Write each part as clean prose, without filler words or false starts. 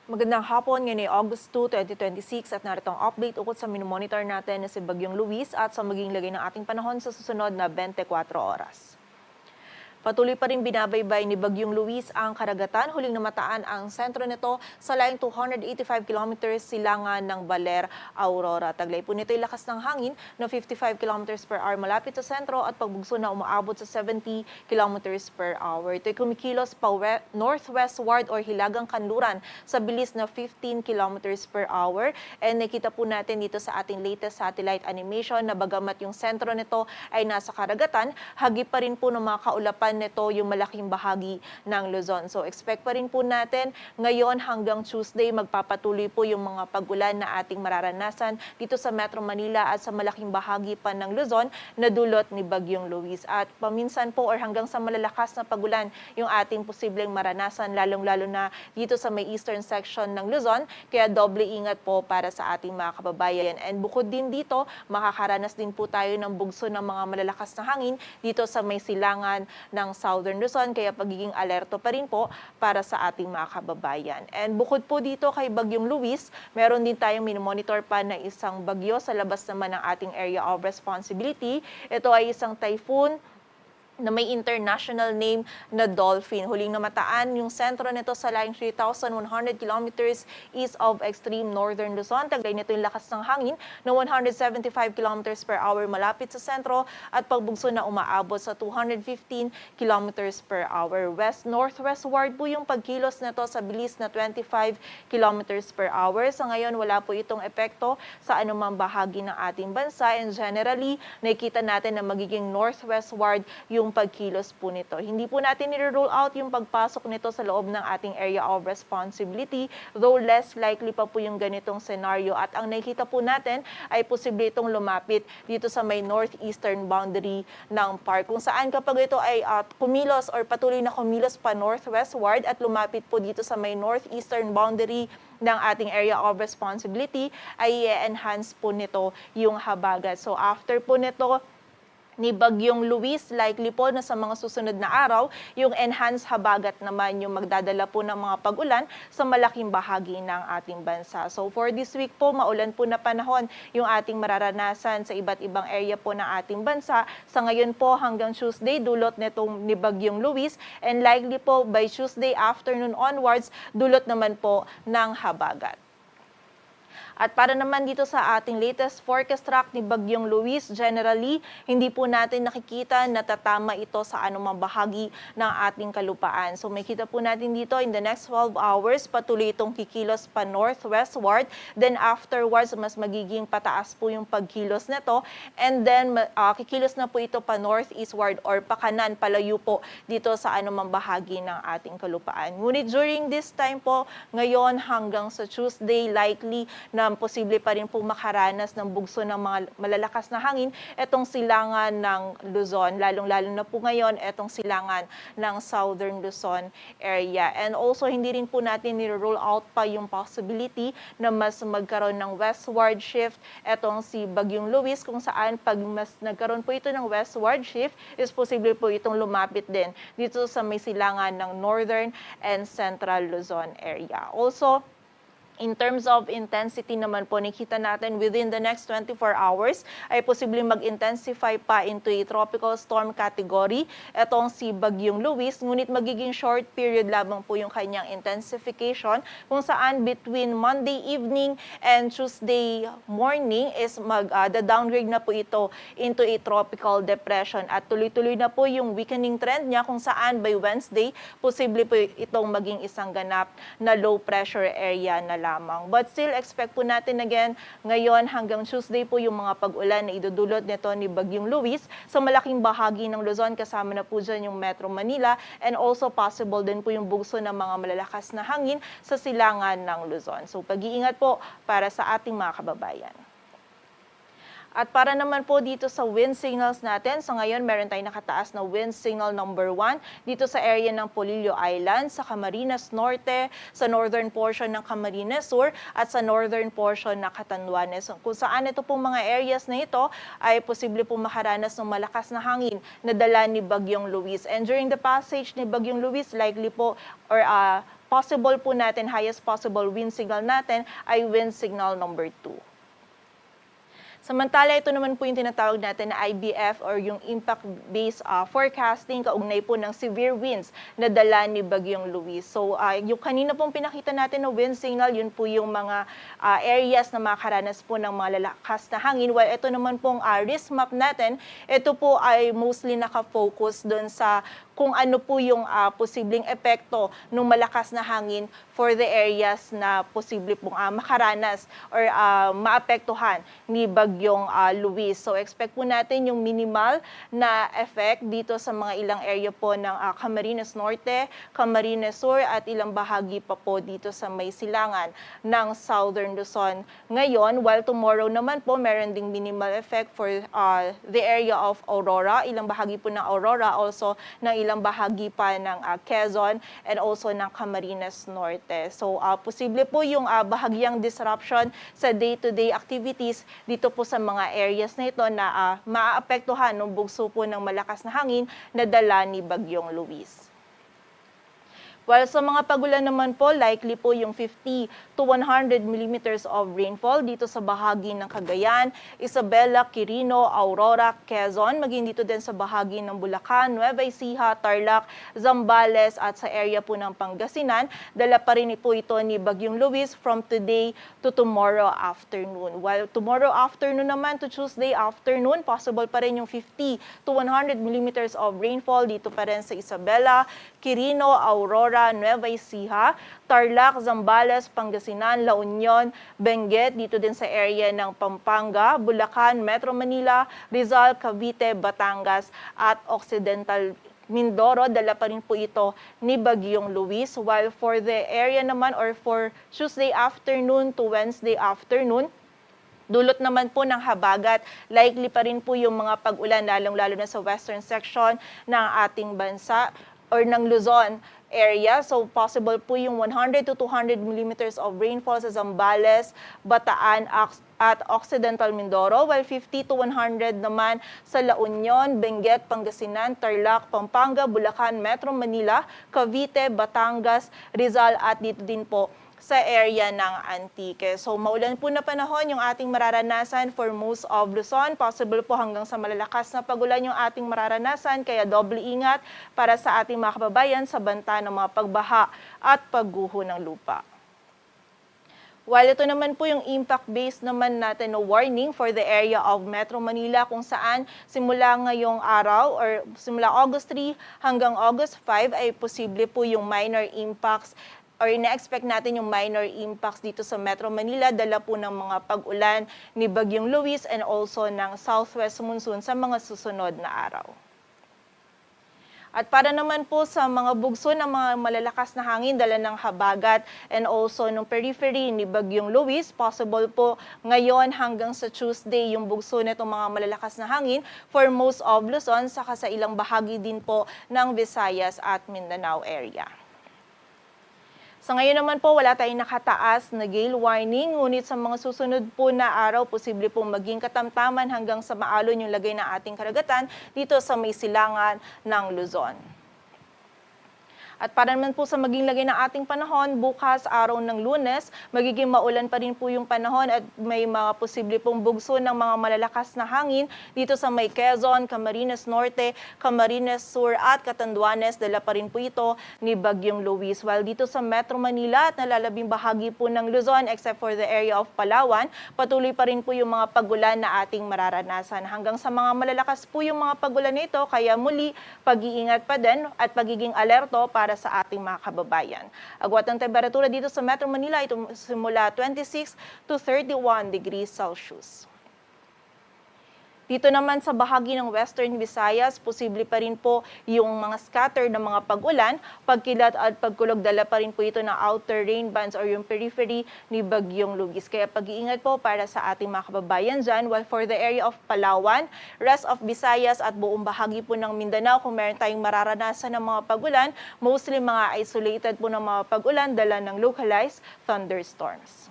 Magandang hapon, ngayon ay August 2, 2026 at narito ang update ukol sa minomonitor natin na si Bagyong Luis at sa magiging lagay ng ating panahon sa susunod na 24 oras. Patuloy pa rin binabaybay ni Bagyong Luis ang karagatan. Huling namataan ang sentro nito sa layong 285 kilometers silangan ng Baler, Aurora. Taglay po nito yung lakas ng hangin na 55 kilometers per hour malapit sa sentro at pagbugso na umaabot sa 70 kilometers per hour. Ito'y kumikilos pa northwestward or hilagang kanluran sa bilis na 15 kilometers per hour. And nakita po natin dito sa ating latest satellite animation na bagamat yung sentro nito ay nasa karagatan, hagip pa rin po ng mga kaulapan nito yung malaking bahagi ng Luzon. So expect pa rin po natin ngayon hanggang Tuesday magpapatuloy po yung mga pag-ulan na ating mararanasan dito sa Metro Manila at sa malaking bahagi pa ng Luzon na dulot ni Bagyong Luis. At paminsan po or hanggang sa malalakas na pag-ulan yung ating posibleng maranasan lalong-lalo na dito sa may eastern section ng Luzon. Kaya doble ingat po para sa ating mga kababayan. And bukod din dito, makakaranas din po tayo ng bugso ng mga malalakas na hangin dito sa may silangan ng Southern Luzon, kaya pagiging alerto pa rin po para sa ating mga kababayan. And bukod po dito kay Bagyong Luis, meron din tayong minomonitor pa na isang bagyo sa labas naman ng ating area of responsibility. Ito ay isang typhoon na may international name na Dolphin. Huling namataan yung sentro nito sa layong 3,100 kilometers east of extreme northern Luzon. Taglay nito yung lakas ng hangin na 175 kilometers per hour malapit sa sentro at pagbugso na umaabot sa 215 kilometers per hour. West-northwestward po yung pagkilos nito sa bilis na 25 kilometers per hour. Sa ngayon, wala po itong epekto sa anumang bahagi ng ating bansa and generally, nakikita natin na magiging northwestward yung pagkilos po nito. Hindi po natin nire-rule out yung pagpasok nito sa loob ng ating area of responsibility, though less likely pa po yung ganitong scenario. At ang nakikita po natin ay posible itong lumapit dito sa may northeastern boundary ng park. Kung saan kapag ito ay kumilos or patuloy na kumilos pa northwestward at lumapit po dito sa may northeastern boundary ng ating area of responsibility, ay i-enhance po nito yung habagat. So after po nito, ni Bagyong Luis, likely po na sa mga susunod na araw, yung enhanced habagat naman yung magdadala po ng mga pag-ulan sa malaking bahagi ng ating bansa. So for this week po, maulan po na panahon yung ating mararanasan sa iba't ibang area po ng ating bansa. Sa ngayon po hanggang Tuesday, dulot nitong ni Bagyong Luis, and likely po by Tuesday afternoon onwards, dulot naman po ng habagat. At para naman dito sa ating latest forecast track ni Bagyong Luis, generally, hindi po natin nakikita na tatama ito sa anumang bahagi ng ating kalupaan. So makita po natin dito in the next 12 hours, patuloy itong kikilos pa northwestward. Then afterwards, mas magiging pataas po yung pagkilos nito. And then kikilos na po ito pa northeastward or pa kanan, palayo po dito sa anumang bahagi ng ating kalupaan. Ngunit during this time po, ngayon hanggang sa Tuesday, likely na posible pa rin po makaranas ng bugso ng mga malalakas na hangin etong silangan ng Luzon, lalong-lalo na po ngayon etong silangan ng Southern Luzon area. And also hindi rin po natin ni-roll out pa yung possibility na mas magkaroon ng westward shift etong si Bagyong Luis, kung saan pag mas nagkaroon po ito ng westward shift is posible po itong lumapit din dito sa may silangan ng Northern and Central Luzon area. Also, in terms of intensity naman po, nakita natin within the next 24 hours ay posibleng mag-intensify pa into a tropical storm category. Itong si Bagyong Luis, ngunit magiging short period lamang po yung kanyang intensification, kung saan between Monday evening and Tuesday morning is mag-downgrade na po ito into a tropical depression at tuloy-tuloy na po yung weakening trend niya, kung saan by Wednesday, posible po itong maging isang ganap na low pressure area na lamang. But still, expect po natin again ngayon hanggang Tuesday po yung mga pag-ulan na idudulot nito ni Bagyong Luis sa malaking bahagi ng Luzon, kasama na po dyan yung Metro Manila, and also possible din po yung bugso ng mga malalakas na hangin sa silangan ng Luzon. So pag-iingat po para sa ating mga kababayan. At para naman po dito sa wind signals natin, sa ngayon meron tayong nakataas na wind signal number 1 dito sa area ng Polillo Island, sa Camarines Norte, sa northern portion ng Camarines Sur, at sa northern portion ng Catanduanes. Kung saan ito pong mga areas na ito ay posible pong makaranas ng malakas na hangin na dala ni Bagyong Luis. And during the passage ni Bagyong Luis, likely po or possible po natin, highest possible wind signal natin ay wind signal number 2. Samantala, ito naman po yung tinatawag natin na IBF or yung impact-based forecasting kaugnay po ng severe winds na dala ni Bagyong Luis. So, yung kanina pong pinakita natin na wind signal, yun po yung mga areas na makaranas po ng mga lalakas na hangin. While ito naman pong risk map natin, ito po ay mostly nakafocus doon sa kung ano po yung posibleng epekto ng malakas na hangin for the areas na posible pong makaranas or maapektuhan ni Bagyong Luis. So expect po natin yung minimal na effect dito sa mga ilang area po ng Camarines Norte, Camarines Sur at ilang bahagi pa po dito sa may silangan ng Southern Luzon ngayon, while tomorrow naman po meron ding minimal effect for the area of Aurora, ilang bahagi po ng Aurora, also ng ilang bahagi pa ng Quezon and also ng Camarines Norte. So, posible po yung bahagyang disruption sa day-to-day activities dito po sa mga areas na ito na maaapektuhan ng bugso po ng malakas na hangin na dala ni Bagyong Luis. While sa mga pagulan naman po, likely po yung 50 to 100 millimeters of rainfall dito sa bahagi ng Cagayan, Isabela, Quirino, Aurora, Quezon, maging dito din sa bahagi ng Bulacan, Nueva Ecija, Tarlac, Zambales at sa area po ng Pangasinan. Dala pa rin po ito ni Bagyong Luis from today to tomorrow afternoon. While tomorrow afternoon naman to Tuesday afternoon, possible pa rin yung 50 to 100 millimeters of rainfall dito pa rin sa Isabela, Quirino, Aurora, Nueva Ecija, Tarlac, Zambales, Pangasinan, La Union, Benguet, dito din sa area ng Pampanga, Bulacan, Metro Manila, Rizal, Cavite, Batangas at Occidental Mindoro. Dala pa rin po ito ni Bagyong Luis. While for the area naman or for Tuesday afternoon to Wednesday afternoon, dulot naman po ng habagat, likely pa rin po yung mga pag-ulan lalong-lalo na sa western section ng ating bansa or ng Luzon area. So possible po yung 100 to 200 millimeters of rainfall sa Zambales, Bataan at Occidental Mindoro, while 50 to 100 naman sa La Union, Benguet, Pangasinan, Tarlac, Pampanga, Bulacan, Metro Manila, Cavite, Batangas, Rizal at dito din po sa area ng Antique. So maulan po na panahon yung ating mararanasan for most of Luzon. Possible po hanggang sa malalakas na pagulan yung ating mararanasan, kaya doble ingat para sa ating mga kababayan sa banta ng mga pagbaha at pagguho ng lupa. While ito naman po yung impact-based naman natin na warning for the area of Metro Manila kung saan simula ngayong araw or simula August 3 hanggang August 5 ay posible po yung minor impacts or ina-expect natin yung minor impacts dito sa Metro Manila, dala po ng mga pag-ulan ni Bagyong Luis and also ng southwest monsoon sa mga susunod na araw. At para naman po sa mga bugso ng mga malalakas na hangin, dala ng habagat and also ng periphery ni Bagyong Luis, possible po ngayon hanggang sa Tuesday yung bugso nitong mga malalakas na hangin for most of Luzon, saka sa ilang bahagi din po ng Visayas at Mindanao area. Sa ngayon naman po, wala tayong nakataas na gale warning, ngunit sa mga susunod po na araw, posible pong maging katamtaman hanggang sa maalon yung lagay ng ating karagatan dito sa may silangan ng Luzon. At para naman po sa maging lagay ng ating panahon, bukas araw ng Lunes, magiging maulan pa rin po yung panahon at may mga posible pong bugso ng mga malalakas na hangin dito sa may Quezon, Camarines Norte, Camarines Sur at Catanduanes. Dala pa rin po ito ni Bagyong Luis. While dito sa Metro Manila at nalalabing bahagi po ng Luzon except for the area of Palawan, patuloy pa rin po yung mga pagulan na ating mararanasan. Hanggang sa mga malalakas po yung mga pagulan nito, kaya muli pag-iingat pa din at pagiging alerto para sa ating mga kababayan. Agwat ng temperatura dito sa Metro Manila ito simula 26 to 31 degrees Celsius. Dito naman sa bahagi ng Western Visayas, posible pa rin po yung mga scatter na mga pag-ulan, pagkilat at pagkulog, dala pa rin po ito ng outer rain bands or yung periphery ni Bagyong Lugis. Kaya pag-iingat po para sa ating mga kababayan dyan. While for the area of Palawan, rest of Visayas at buong bahagi po ng Mindanao, kung meron tayong mararanasan ng mga pag-ulan, mostly mga isolated po ng mga pag-ulan, dala ng localized thunderstorms.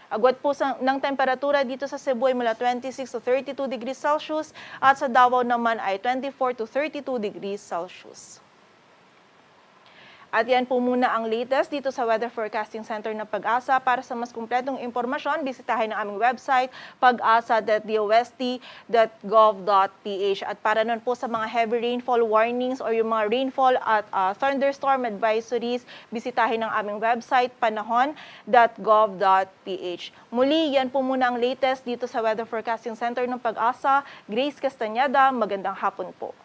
Agwat po ng temperatura dito sa Cebu ay mula 26 to 32 degrees Celsius at sa Davao naman ay 24 to 32 degrees Celsius. At yan po muna ang latest dito sa Weather Forecasting Center ng Pag-asa. Para sa mas kumpletong impormasyon, bisitahin ang aming website pag-asa.dost.gov.ph. At para nun po sa mga heavy rainfall warnings or yung mga rainfall at thunderstorm advisories, bisitahin ang aming website panahon.gov.ph. Muli, yan po muna ang latest dito sa Weather Forecasting Center ng Pag-asa. Grace Castañeda, magandang hapon po.